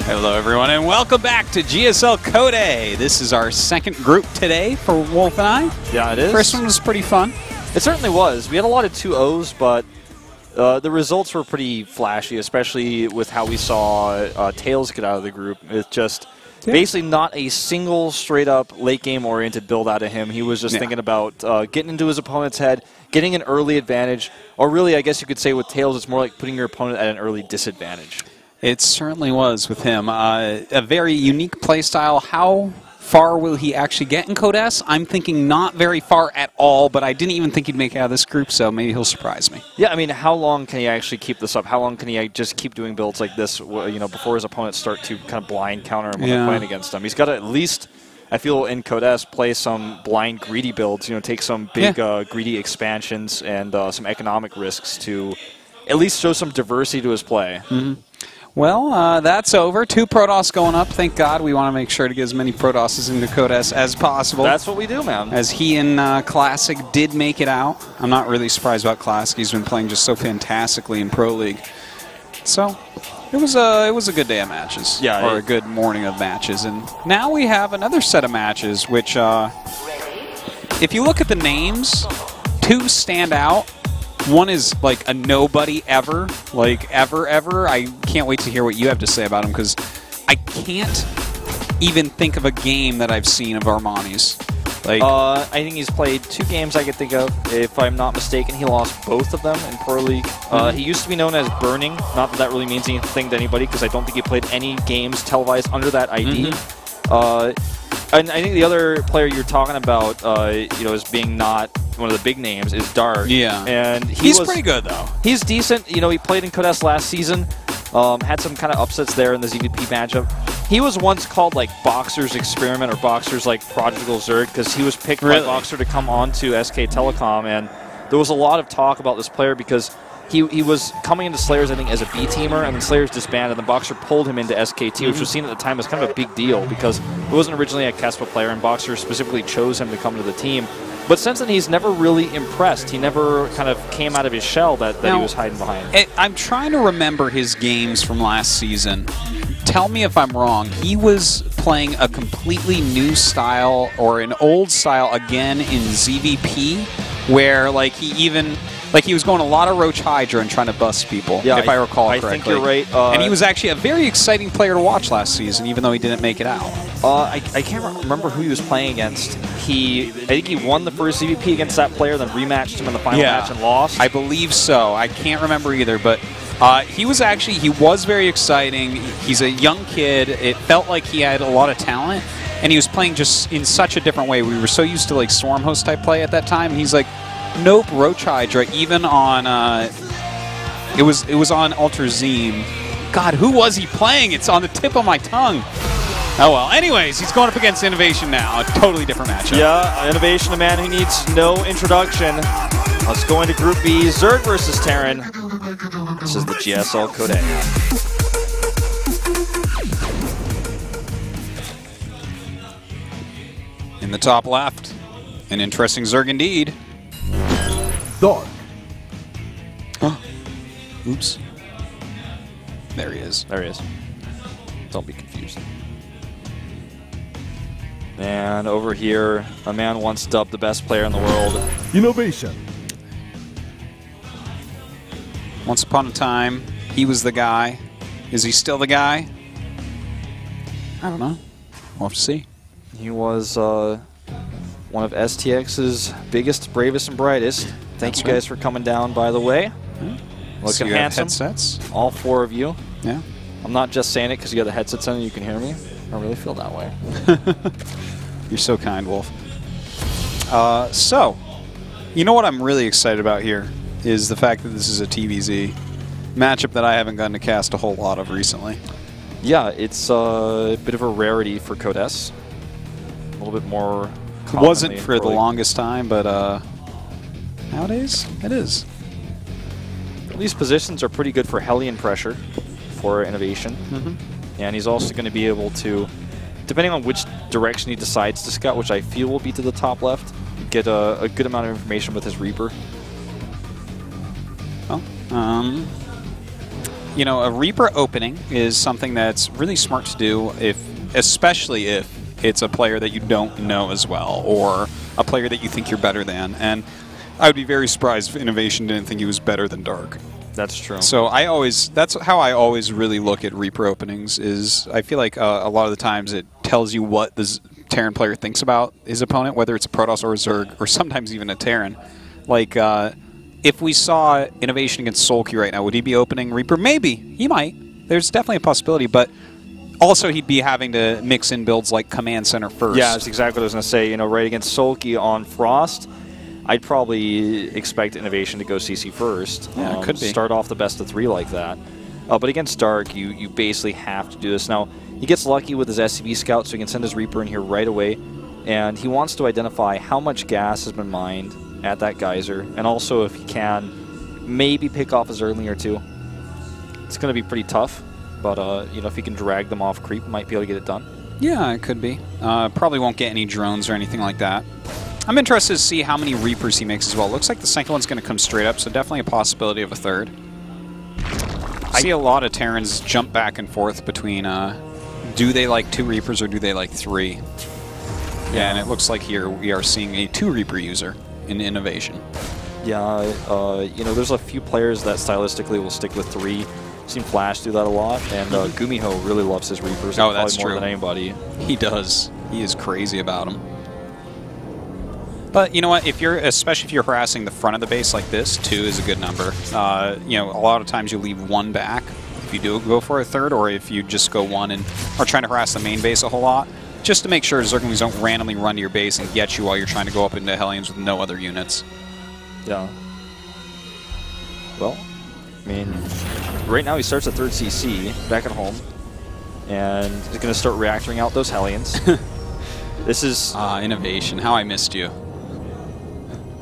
Hello everyone and welcome back to GSL Code A. This is our second group today for Wolf and I. Yeah, it is. First one was pretty fun. It certainly was. We had a lot of 2-0s, but the results were pretty flashy, especially with how we saw Tails get out of the group. It's just basically not a single straight-up late-game oriented build out of him. He was just thinking about getting into his opponent's head, getting an early advantage, or really, I guess you could say with Tails, it's more like putting your opponent at an early disadvantage. It certainly was with him. A very unique playstyle. How far will he actually get in Code S? I'm thinking not very far at all, but I didn't even think he'd make it out of this group, so maybe he'll surprise me. Yeah, I mean, how long can he actually keep this up? How long can he just keep doing builds like this, you know, before his opponents start to kind of blind counter him when they're playing against him? He's got to at least, I feel, in Code S, play some blind greedy builds, you know, take some big greedy expansions and some economic risks to at least show some diversity to his play. Mm-hmm. Well, that's over. 2 Protoss going up. Thank God. We want to make sure to get as many Protosses into Code S as possible. That's what we do, man. As he and Classic did make it out. I'm not really surprised about Classic. He's been playing just so fantastically in Pro League. So it was a good day of matches. Yeah, or a good morning of matches. And now we have another set of matches, which, if you look at the names, 2 stand out. One is like a nobody ever, like ever. I can't wait to hear what you have to say about him because I can't even think of a game that I've seen of Armani's. Like, I think he's played 2 games I could think of. If I'm not mistaken, he lost both of them in Pro League. He used to be known as Burning. Not that that really means anything to anybody because I don't think he played any games televised under that ID. And I think the other player you're talking about, you know, as being not one of the big names is Dark. Yeah. And he's pretty good, though. He's decent. You know, he played in Code S last season. Had some kind of upsets there in the ZVP matchup. He was once called, like, Boxer's Experiment or Boxer's, like, Prodigal Zerg because he was picked by Boxer to come on to SK Telecom. And there was a lot of talk about this player because he was coming into Slayers, I think, as a B-teamer, and then Slayers disbanded, and then Boxer pulled him into SKT, which was seen at the time as kind of a big deal because it wasn't originally a Kespa player, and Boxer specifically chose him to come to the team. But since then, he's never really impressed. He never kind of came out of his shell that he was hiding behind. I'm trying to remember his games from last season. Tell me if I'm wrong. He was playing a completely new style or an old style again in ZVP, where like he was going a lot of Roach Hydra and trying to bust people, if I recall correctly. I think you're right. And he was actually a very exciting player to watch last season, even though he didn't make it out. I can't remember who he was playing against. I think he won the first CVP against that player, then rematched him in the final match and lost. I believe so. I can't remember either, but he was very exciting. He's a young kid. It felt like he had a lot of talent, and he was playing just in such a different way. We were so used to like Swarm Host type play at that time, and he's like, nope, Roach Hydra, even on, it was on Ultra Zeme. God, who was he playing? It's on the tip of my tongue. Oh well, anyways, he's going up against Innovation now, a totally different matchup. Yeah, Innovation, a man who needs no introduction. Let's go into Group B, Zerg versus Terran. This is the GSL Code A. In the top left, an interesting Zerg indeed. Dark. Oops. There he is. There he is. Don't be confused. And over here, a man once dubbed the best player in the world. Innovation. Once upon a time, he was the guy. Is he still the guy? I don't know. We'll have to see. He was one of STX's biggest, bravest, and brightest. Thank you guys for coming down, by the way. Looking handsome. Headsets. All 4 of you. Yeah. I'm not just saying it because you got the headsets on and you can hear me. I really feel that way. You're so kind, Wolf. So, you know what I'm really excited about here is the fact that this is a TVZ matchup that I haven't gotten to cast a whole lot of recently. Yeah, it's a bit of a rarity for Code S. A little bit more It wasn't for the longest time, but nowadays it is. These positions are pretty good for Hellion pressure for Innovation. And he's also going to be able to, depending on which direction he decides to scout, which I feel will be to the top left, get a good amount of information with his Reaper. Well, You know, a Reaper opening is something that's really smart to do, especially if it's a player that you don't know as well, or a player that you think you're better than. And I would be very surprised if Innovation didn't think he was better than Dark. That's true. So that's how I always really look at Reaper openings. Is I feel like a lot of the times it tells you what the Terran player thinks about his opponent, whether it's a Protoss or a Zerg, or sometimes even a Terran. Like, if we saw Innovation against Sulky right now, would he be opening Reaper? Maybe. He might. There's definitely a possibility, but also he'd be having to mix in builds like Command Center first. Yeah, that's exactly what I was going to say. You know, right against Sulky on Frost, I'd probably expect Innovation to go CC first. Yeah, could be. Start off the best of 3 like that. But against Dark, you basically have to do this. Now, he gets lucky with his SCV Scout, so he can send his Reaper in here right away. And he wants to identify how much gas has been mined at that geyser, and also if he can, maybe pick off his Zergling or 2. It's going to be pretty tough, but you know, if he can drag them off creep, might be able to get it done. Yeah, it could be. Probably won't get any drones or anything like that. I'm interested to see how many Reapers he makes as well. Looks like the second one's going to come straight up, so definitely a possibility of a third. I see a lot of Terrans jump back and forth between do they like 2 Reapers or do they like 3? Yeah, and it looks like here we are seeing a 2 Reaper user in Innovation. Yeah, you know, there's a few players that stylistically will stick with 3. I've seen Flash do that a lot, and Gumiho really loves his Reapers. Oh, that's more true. Than anybody. He does. He is crazy about them. But you know what? Especially if you're harassing the front of the base like this, 2 is a good number. You know, a lot of times you leave 1 back if you do go for a third, or if you just go 1 and are trying to harass the main base a whole lot, just to make sure Zerglings don't randomly run to your base and get you while you're trying to go up into Hellions with no other units. Yeah. Well, I mean, right now he starts at 3rd CC, back at home, and he's going to start reactoring out those Hellions. This is... Innovation. How I missed you.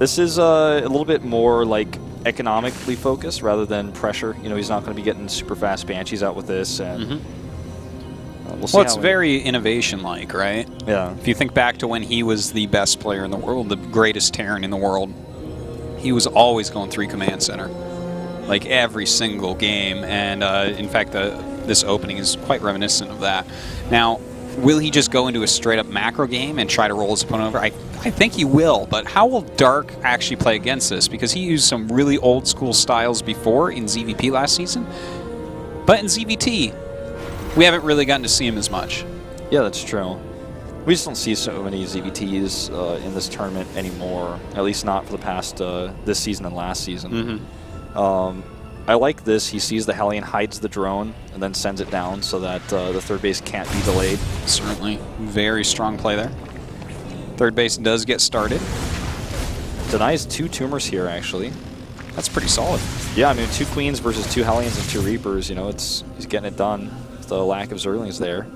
This is a little bit more, like, economically focused rather than pressure. You know, he's not going to be getting super fast Banshees out with this, and... We'll see. Well, it's very Innovation-like, right? Yeah. If you think back to when he was the best player in the world, the greatest Terran in the world, he was always going 3 Command Center, like every single game. And in fact, this opening is quite reminiscent of that. Now, will he just go into a straight-up macro game and try to roll his opponent over? I think he will, but how will Dark actually play against this? Because he used some really old-school styles before in ZVP last season, but in ZVT, we haven't really gotten to see him as much. Yeah, that's true. We just don't see so many ZVTs in this tournament anymore, at least not for the past this season and last season. I like this. He sees the Hellion, hides the drone, and then sends it down so that the 3rd base can't be delayed. Certainly. Very strong play there. 3rd base does get started. Denies 2 Tumors here, actually. That's pretty solid. Yeah, I mean, 2 Queens versus 2 Hellions and 2 Reapers, you know, he's getting it done. The lack of Zerglings there.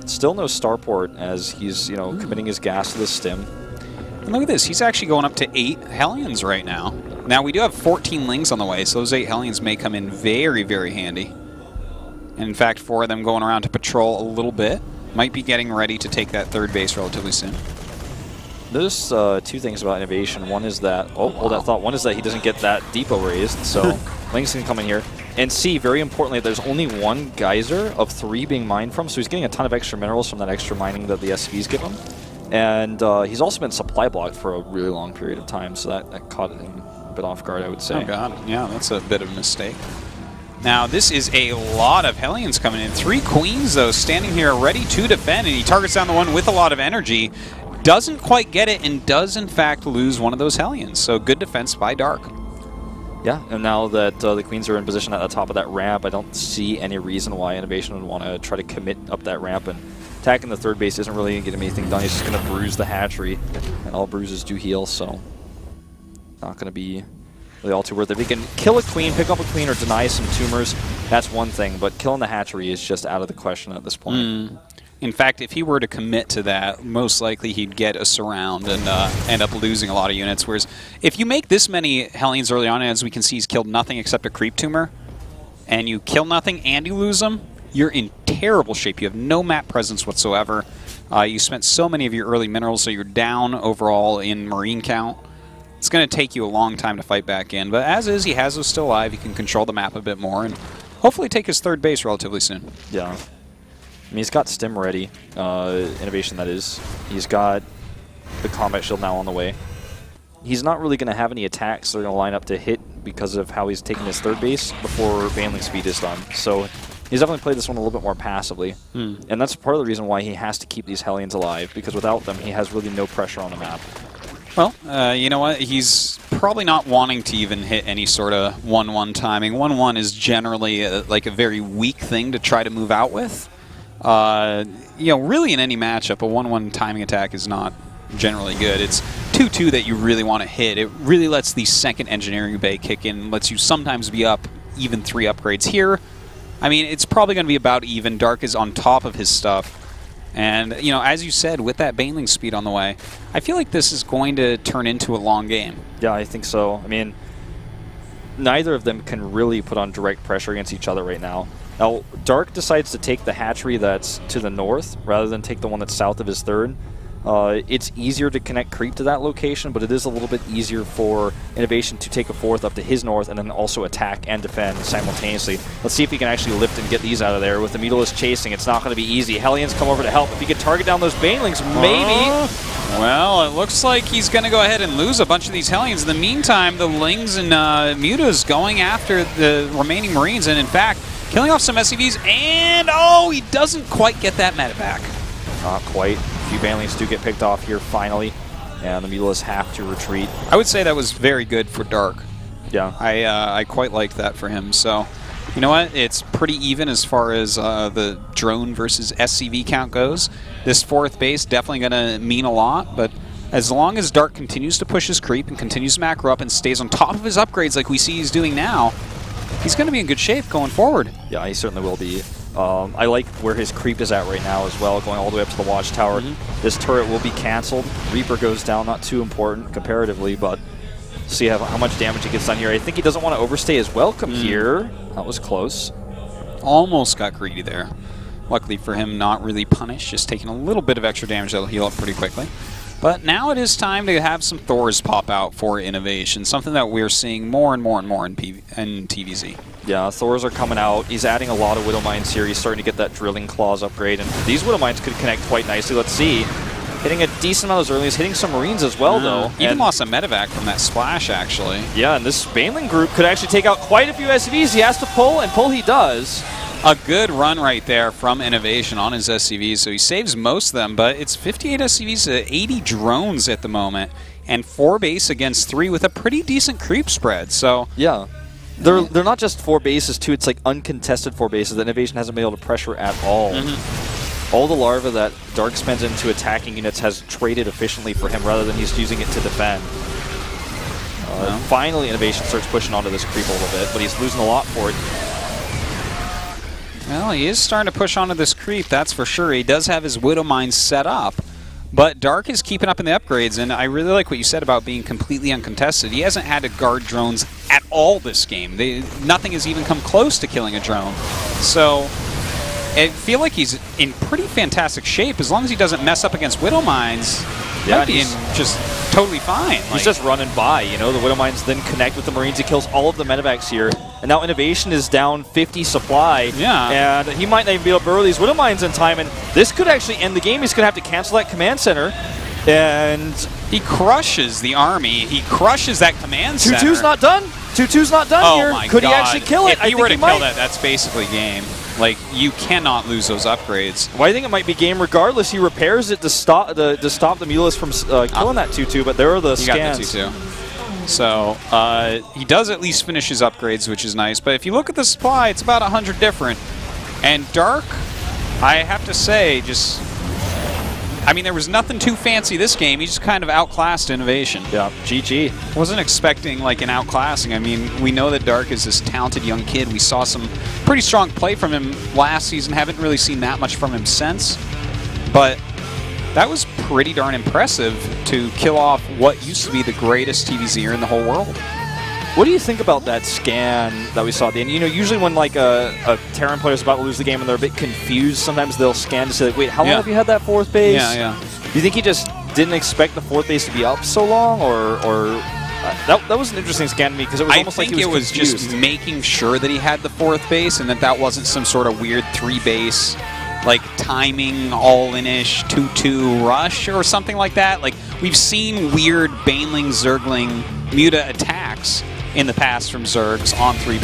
Still no starport as he's, you know, committing his gas to the stim. And look at this. He's actually going up to 8 Hellions right now. Now, we do have 14 Lings on the way, so those 8 Hellions may come in very, very handy. And in fact, 4 of them going around to patrol a little bit. Might be getting ready to take that 3rd base relatively soon. There's 2 things about Innovation. One is that, hold that thought. One is that he doesn't get that depot raised, so Lings can come in here. And C, very importantly, there's only 1 geyser of 3 being mined from, so he's getting a ton of extra minerals from that extra mining that the SCVs give him. And he's also been supply blocked for a really long period of time, so that caught him a bit off guard, I would say. Oh, God. Yeah, that's a bit of a mistake. Now, this is a lot of Hellions coming in. 3 Queens, though, standing here ready to defend, and he targets down the one with a lot of energy. Doesn't quite get it, and does, in fact, lose one of those Hellions. So good defense by Dark. Yeah, and now that the Queens are in position at the top of that ramp, I don't see any reason why Innovation would want to try to commit up that ramp, and attacking the 3rd base isn't really going to get him anything done. He's just going to bruise the hatchery, and all bruises do heal, so not going to be really all too worth it. If he can kill a Queen, pick up a Queen, or deny some Tumors, that's one thing, but killing the hatchery is just out of the question at this point. In fact, if he were to commit to that, most likely he'd get a surround and end up losing a lot of units. Whereas if you make this many Hellions early on, as we can see, he's killed nothing except a creep tumor, and you kill nothing and you lose them, you're in terrible shape. You have no map presence whatsoever. You spent so many of your early minerals, so you're down overall in marine count. it's going to take you a long time to fight back in. But as is, he has those still alive. He can control the map a bit more and hopefully take his third base relatively soon. Yeah. I mean, he's got Stim ready. Innovation, that is. He's got the Combat Shield now on the way. He's not really going to have any attacks that are going to line up to hit because of how he's taking his third base before Baneling speed is done. So he's definitely played this one a little bit more passively. And that's part of the reason why he has to keep these Hellions alive, because without them, he has really no pressure on the map. Well, you know what? He's probably not wanting to even hit any sort of 1-1 timing. 1-1 is generally like a very weak thing to try to move out with. You know, really in any matchup, a 1-1 timing attack is not generally good. It's 2-2 that you really want to hit. It really lets the second engineering bay kick in, lets you sometimes be up even 3 upgrades here. I mean, it's probably going to be about even. Dark is on top of his stuff. And, you know, as you said, with that Baneling speed on the way, I feel like this is going to turn into a long game. Yeah, I think so. I mean, neither of them can really put on direct pressure against each other right now. Now, Dark decides to take the hatchery that's to the north rather than take the one that's south of his third. It's easier to connect creep to that location, but it is a little bit easier for Innovation to take a fourth up to his north and then also attack and defend simultaneously. Let's see if he can actually lift and get these out of there. With the Mutalisk chasing, it's not going to be easy. Hellions come over to help. If he could target down those Banelings, maybe. Well, it looks like he's going to go ahead and lose a bunch of these Hellions. In the meantime, the Lings and Mutas going after the remaining Marines, and in fact, killing off some SCVs, and oh, he doesn't quite get that meta back. Not quite. A few Banelings do get picked off here finally, and the Mutalists have to retreat. I would say that was very good for Dark. Yeah. I quite liked that for him. So, you know what? It's pretty even as far as the drone versus SCV count goes. This fourth base definitely going to mean a lot, but as long as Dark continues to push his creep and continues to macro up and stays on top of his upgrades like we see he's doing now, he's going to be in good shape going forward. Yeah, he certainly will be. I like where his creep is at right now as well, going all the way up to the watchtower. This turret will be canceled. Reaper goes down, not too important comparatively, but see how much damage he gets done here. I think he doesn't want to overstay his welcome here. That was close. Almost got greedy there. Luckily for him, not really punished, just taking a little bit of extra damage that'll heal up pretty quickly. But now it is time to have some Thors pop out for Innovation, something that we're seeing more and more and more in TVZ. Yeah, Thors are coming out. He's adding a lot of Widow Mines here. He's starting to get that Drilling Claws upgrade, and these Widow Mines could connect quite nicely. Let's see. Hitting a decent amount of those early. He's hitting some Marines as well, though. Even lost a medevac from that splash, actually. Yeah, and this Baneling group could actually take out quite a few SCVs. He has to pull, and pull he does. A good run right there from Innovation on his SCVs, so he saves most of them, but it's 58 SCVs to 80 drones at the moment, and 4 base against 3 with a pretty decent creep spread, so... Yeah. They're not just 4 bases, too. It's like uncontested 4 bases that Innovation hasn't been able to pressure at all. All the larva that Dark spends into attacking units has traded efficiently for him rather than he's using it to defend. Finally, Innovation starts pushing onto this creep a little bit, but he's losing a lot for it. Well, he is starting to push onto this creep, that's for sure. He does have his Widow Mine set up, but Dark is keeping up in the upgrades, and I really like what you said about being completely uncontested. He hasn't had to guard drones at all this game. Nothing has even come close to killing a drone. So I feel like he's in pretty fantastic shape. As long as he doesn't mess up against Widow Mines, might be just totally fine. He's just running by, you know. The Widow Mines then connect with the Marines. He kills all of the medevacs here. And now Innovation is down 50 supply. Yeah. And he might not even be able to burrow these Widow Mines in time. And this could actually end the game. He's going to have to cancel that command center. And he crushes the army. He crushes that command center. 2-2's not done. 2-2's not done here. My could God. he actually kill it? If he were to kill that, that's basically game. Like, you cannot lose those upgrades. Well, I think it might be game regardless. He repairs it to stop the Mutalisk from killing that 2-2, but there are the scans. He got the 2-2. So, he does at least finish his upgrades, which is nice. But if you look at the supply, it's about 100 different. And Dark, I have to say, I mean, there was nothing too fancy this game. He just kind of outclassed Innovation. Yeah, GG. Wasn't expecting, like, an outclassing. I mean, we know that Dark is this talented young kid. We saw some pretty strong play from him last season. Haven't really seen that much from him since. But that was pretty darn impressive to kill off what used to be the greatest TVZer in the whole world. What do you think about that scan that we saw at the end? You know, usually when like a Terran player is about to lose the game and they're a bit confused, sometimes they'll scan to say, like, wait, how long have you had that 4th base? Yeah. Do you think he just didn't expect the 4th base to be up so long, or That was an interesting scan to me because it was almost like he was confused. Just making sure that he had the 4th base and that wasn't some sort of weird 3-base, like timing all-in-ish 2-2 rush or something like that. Like, we've seen weird Baneling, Zergling, Muta attacks in the past from Zergs on 3-base.